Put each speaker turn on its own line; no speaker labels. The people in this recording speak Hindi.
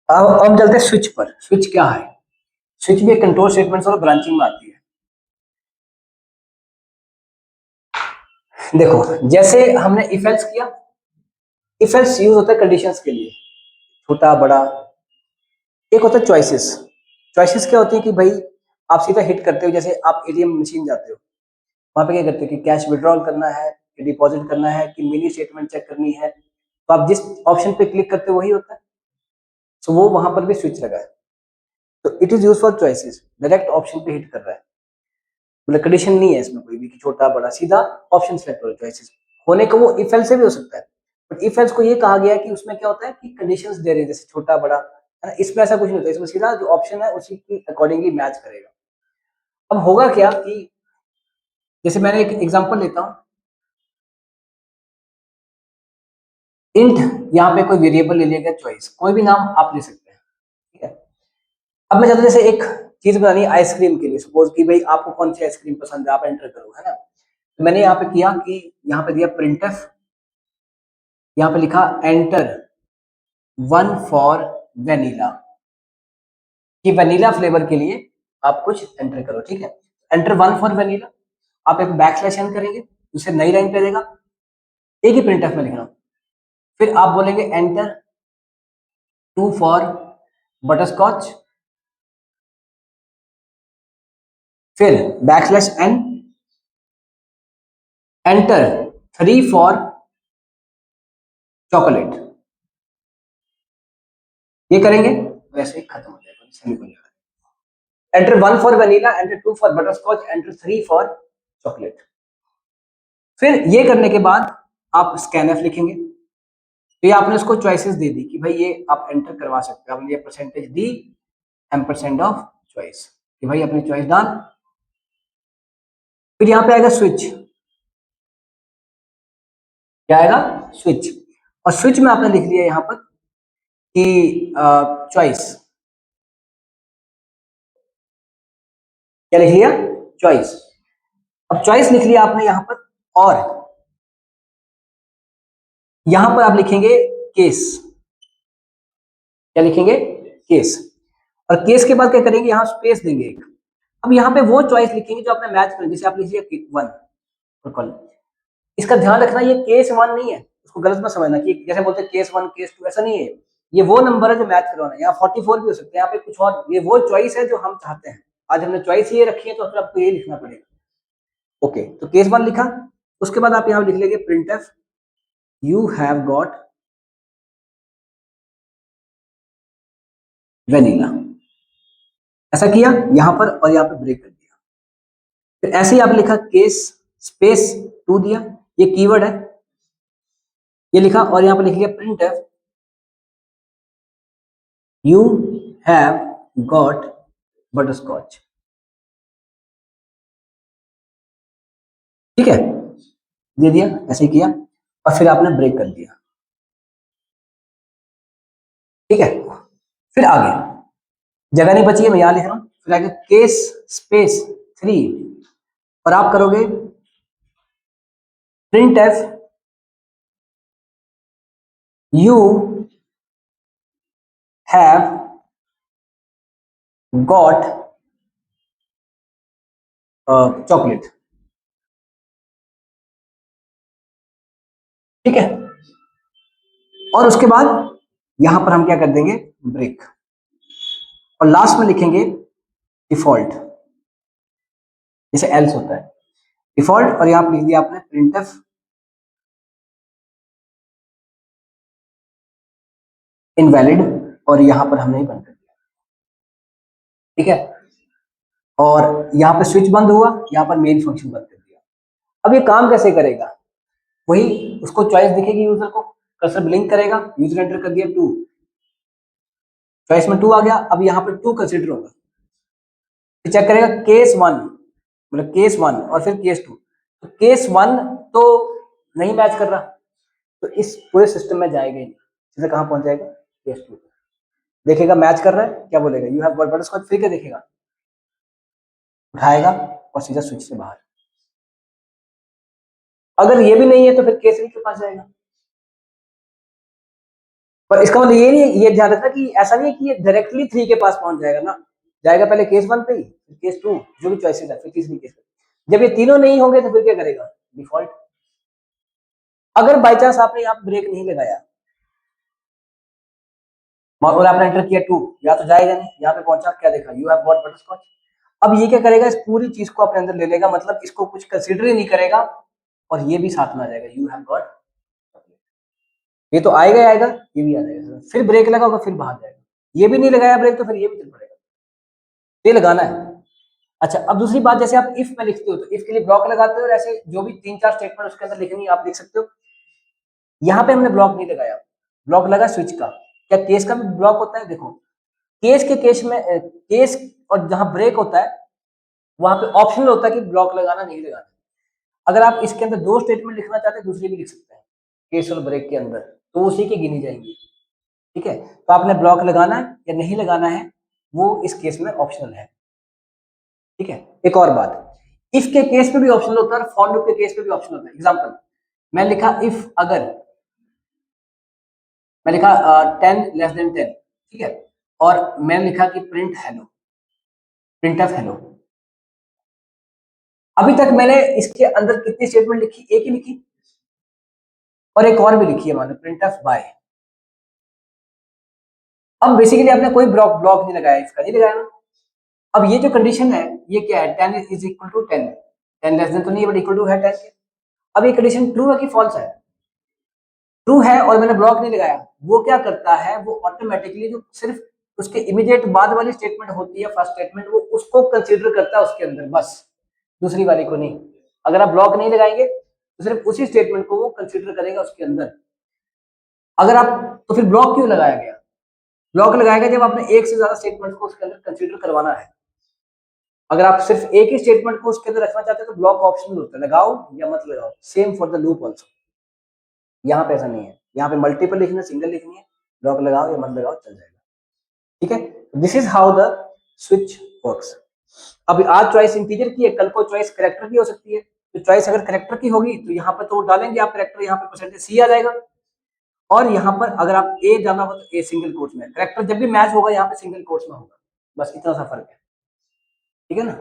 अब हम चलते हैं स्विच पर। स्विच क्या है? स्विच भी एक कंट्रोल स्टेटमेंट्स और ब्रांचिंग में आती है। देखो, जैसे हमने इफ एल्स किया, इफ एल्स यूज होता है कंडीशंस के लिए, छोटा बड़ा। एक होता है चॉइसेस। चॉइसेस क्या होती है कि भाई आप सीधा हिट करते हो, जैसे आप एटीएम मशीन जाते हो, वहां पे क्या करते हो कि कैश विड्रॉल करना है कि डिपॉजिट करना है कि मिनी स्टेटमेंट चेक करनी है, तो आप जिस ऑप्शन पे क्लिक करते हो वही होता है। तो वो वहां पर भी स्विच लगा है। तो it is use for choices, direct option पे हिट कर रहा है, मतलब कंडीशन नहीं है इसमें कोई भी कि छोटा बड़ा, सीधा ऑप्शन सेलेक्ट करो चॉइसेस। होने को वो इफ एल्स से भी हो सकता है, बट इफ एल्स को ये कहा गया है कि उसमें क्या होता है कि कंडीशंस दे रहे हैं, जैसे छोटा बड़ा, है ना। इसमें ऐसा कुछ नहीं होता, इसमें सीधा जो ऑप्शन है उसी की अकॉर्डिंगली मैच करेगा। अब होगा क्या कि जैसे मैंने एक एग्जांपल लेता हूँ, इंट, यहाँ पे कोई वेरिएबल ले लिया गया, चॉइस, कोई भी नाम आप ले सकते हैं, ठीक है। अब मैं चाहता हूँ जैसे एक चीज बनानी है आइसक्रीम के लिए, सपोज कि भाई आपको कौन सी आइसक्रीम पसंद है, आप एंटर करो, है ना। तो मैंने यहाँ पे किया कि यहाँ पे दिया प्रिंटफ, यहाँ पे लिखा एंटर वन फॉर वेनिला, कि वेनिला फ्लेवर के लिए आप कुछ एंटर करो, ठीक है। एंटर वन फॉर वेनिला, आप एक बैक स्लैश एन करेंगे, उससे नई लाइन पे देगा, एक ही प्रिंटफ में लिख रहा हूँ। फिर आप बोलेंगे एंटर टू फॉर बटरस्कॉच, फिर back slash n, enter three for chocolate. ये करेंगे वैसे ही खत्म हो जाएगा, सेमीकोलन लगा। Enter one for vanilla, enter two for butterscotch, enter three for chocolate. फिर ये करने के बाद आप स्कैनफ लिखेंगे। तो ये आपने उसको चॉइसेस दे दी कि भाई ये आप एंटर करवा सकते हो, आपने ये परसेंटेज दी, एम% ऑफ चॉइस, कि भाई अपनी चॉइस डाल। फिर यहाँ पे आएगा स्विच, क्या आएगा? स्विच। और स्विच में आपने लिख लिया यहाँ पर कि चॉइस, क्या लिख लिया? चॉइस। अब चॉइस लिख लिया आपने यहाँ पर, और यहां पर आप लिखेंगे केस, क्या लिखेंगे? केस। और केस के बाद क्या करेंगे, यहां स्पेस देंगे एक। अब यहाँ पे वो चॉइस लिखेंगे जो आपने मैच करें, जैसे आप लिखिए वन और कॉल। इसका ध्यान रखना, ये केस वन नहीं है, उसको गलत मत समझना कि जैसे बोलते हैं केस वन केस टू, ऐसा नहीं है। ये वो नंबर है जो मैच करवाना है। यहाँ 44 भी हो सकते हैं, यहाँ पे कुछ और, ये वो चॉइस है जो हम चाहते हैं। आज हमने चॉइस ये रखी है, तो फिर आपको ये लिखना पड़ेगा। ओके, तो केस वन लिखा। उसके बाद आप यहाँ लिख लेंगे print F you have got vanilla, ऐसा किया यहां पर, और यहाँ पे ब्रेक कर दिया। फिर ऐसे ही आप लिखा केस स्पेस टू दिया, ये कीवर्ड है, ये लिखा, और यहाँ पे लिख लिया print F you have got butterscotch, ठीक है। दे दिया, ऐसे ही किया, और फिर आपने ब्रेक कर दिया, ठीक है। फिर आगे जगह नहीं बची है, मैं यहां लिख रहा हूं। फिर आगे केस स्पेस थ्री, और आप करोगे print F you have got chocolate, ठीक है। और उसके बाद यहां पर हम क्या कर देंगे, ब्रेक, और लास्ट में लिखेंगे डिफॉल्ट, जैसे एल्स होता है डिफॉल्ट, और यहां पर लिख दिया आपने प्रिंटफ इनवैलिड, और यहां पर हमने बंद कर दिया, ठीक है। और यहाँ पे स्विच बंद हुआ, यहाँ पर मेन फंक्शन बंद कर दिया। अब ये काम कैसे करेगा? वही, उसको चॉइस दिखेगी यूजर को, कर्सर ब्लिंक करेगा, यूजर एंटर कर दिया टू, चॉइस में टू आ गया। अब यहाँ पर टू कंसिडर होगा, फिर चेक करेगा केस वन, मतलब केस वन और फिर केस टू। तो केस वन तो नहीं मैच कर रहा, तो इस पूरे सिस्टम में जाएगा ही नहीं, सीधे कहाँ पहुंच जाएगा? Case to. देखेगा मैच कर रहा है, क्या बोलेगा यू हैव गॉट बटरस्कॉच, फिर क्या देखेगा? उठाएगा और सीधा स्विच से बाहर। अगर ये भी नहीं है तो फिर केस थ्री के पास जाएगा। पर इसका मतलब ये नहीं, ये ध्यान रखना कि ऐसा नहीं है कि ये डायरेक्टली 3 के पास पहुंच जाएगा ना, जाएगा पहले केस 1 पे ही, फिर केस 2, जो भी चॉइसेस है, फिर तीसरी केस पे। जब ये तीनों नहीं होंगे तो फिर क्या करेगा, डिफॉल्ट। अगर बाई चांस आपने यहाँ ब्रेक नहीं लगाया और आपने एंटर किया 2, या तो जाएगा नहीं, यहाँ पे पहुंचा, क्या देखा, यू हैव गॉट बटरस्कॉच। अब ये क्या करेगा, इस पूरी चीज को अपने अंदर ले लेगा, मतलब इसको कुछ कंसीडर ही नहीं करेगा, और ये भी साथ में आ जाएगा, यू हैव गॉट। ये तो आएगा ही आएगा, ये भी आ जाएगा, फिर ब्रेक लगा होगा, फिर बाहर जाएगा। ये भी नहीं लगाया ब्रेक तो फिर ये भी चल पड़ेगा, ये लगाना है। अच्छा, अब दूसरी बात, जैसे आप इफ में लिखते हो तो इफ के लिए ब्लॉक लगाते हो, और ऐसे जो भी 3-4 स्टेटमेंट उसके अंदर लिखनी है आप लिख सकते हो। यहाँ पे हमने ब्लॉक नहीं लगाया, ब्लॉक लगा स्विच का। क्या केस का भी ब्लॉक होता है? देखो, केस के केस में केस और जहां ब्रेक होता है वहां पे ऑप्शनल होता है कि ब्लॉक लगाना नहीं लगाना। अगर आप इसके अंदर 2 स्टेटमेंट लिखना चाहते हैं, दूसरी भी लिख सकते हैं केस और ब्रेक के अंदर, तो उसी की गिनी जाएंगी। ठीक है, तो आपने ब्लॉक लगाना है या नहीं लगाना है, वो इस केस में ऑप्शनल है। ठीक है, एक और बात, इफ के केस पे भी ऑप्शनल होता है और फॉर लूप के केस पे भी ऑप्शनल होता है। एग्जांपल, मैं लिखा इफ, अगर मैं लिखा 10 लेस देन 10, ठीक है, और मैंने लिखा कि print hello, print of hello. अभी तक मैंने इसके अंदर कितनी स्टेटमेंट लिखी, एक ही लिखी, और एक और भी लिखी है मैंने, प्रिंट ऑफ बाय। अब बेसिकली आपने कोई ब्लॉक ब्लॉक नहीं लगाया, इसका नहीं लगाया ना। अब ये जो कंडीशन है, ये क्या है, 10 is equal to 10, 10 less than तो नहीं है, बट इक्वल टू है 10 के। अब ये कंडीशन ट्रू है कि फॉल्स है? ट्रू है, और मैंने ब्लॉक नहीं लगाया। वो क्या करता है, वो ऑटोमेटिकली जो सिर्फ उसके इमीडिएट बाद वाली स्टेटमेंट होती है, फर्स्ट स्टेटमेंट, वो उसको कंसीडर करता है उसके अंदर, बस दूसरी वाली को नहीं। अगर आप ब्लॉक नहीं लगाएंगे तो सिर्फ उसी स्टेटमेंट को वो कंसीडर करेगा उसके अंदर। अगर आप, तो फिर ब्लॉक क्यों लगाया गया? ब्लॉक लगाएगा जब आपने एक से ज्यादा स्टेटमेंट को उसके अंदर कंसीडर करवाना है। अगर आप सिर्फ एक ही स्टेटमेंट को उसके अंदर रखना चाहते हैं तो ब्लॉक ऑप्शनल होता है, लगाओ या मत लगाओ। Same for the loop also, यहाँ पे ऐसा नहीं है, यहाँ पे मल्टीपल लिखना, सिंगल लिखनी है, ब्लॉक लगाओ या मत लगाओ चल जाएगा। ठीक है, this is how the switch works. अभी आज चॉइस इंटीजर की है, कल को चॉइस कैरेक्टर की हो सकती है। तो चॉइस अगर कैरेक्टर की होगी तो यहाँ पर तो डालेंगे आप कैरेक्टर, यहाँ पे परसेंटेज सी आ जाएगा, और यहाँ पर अगर आप ए जाना हो तो ए सिंगल कोट्स में, कैरेक्टर जब भी मैच होगा यहाँ पे सिंगल कोट्स में होगा, बस इतना सा फर्क है। ठीक है ना।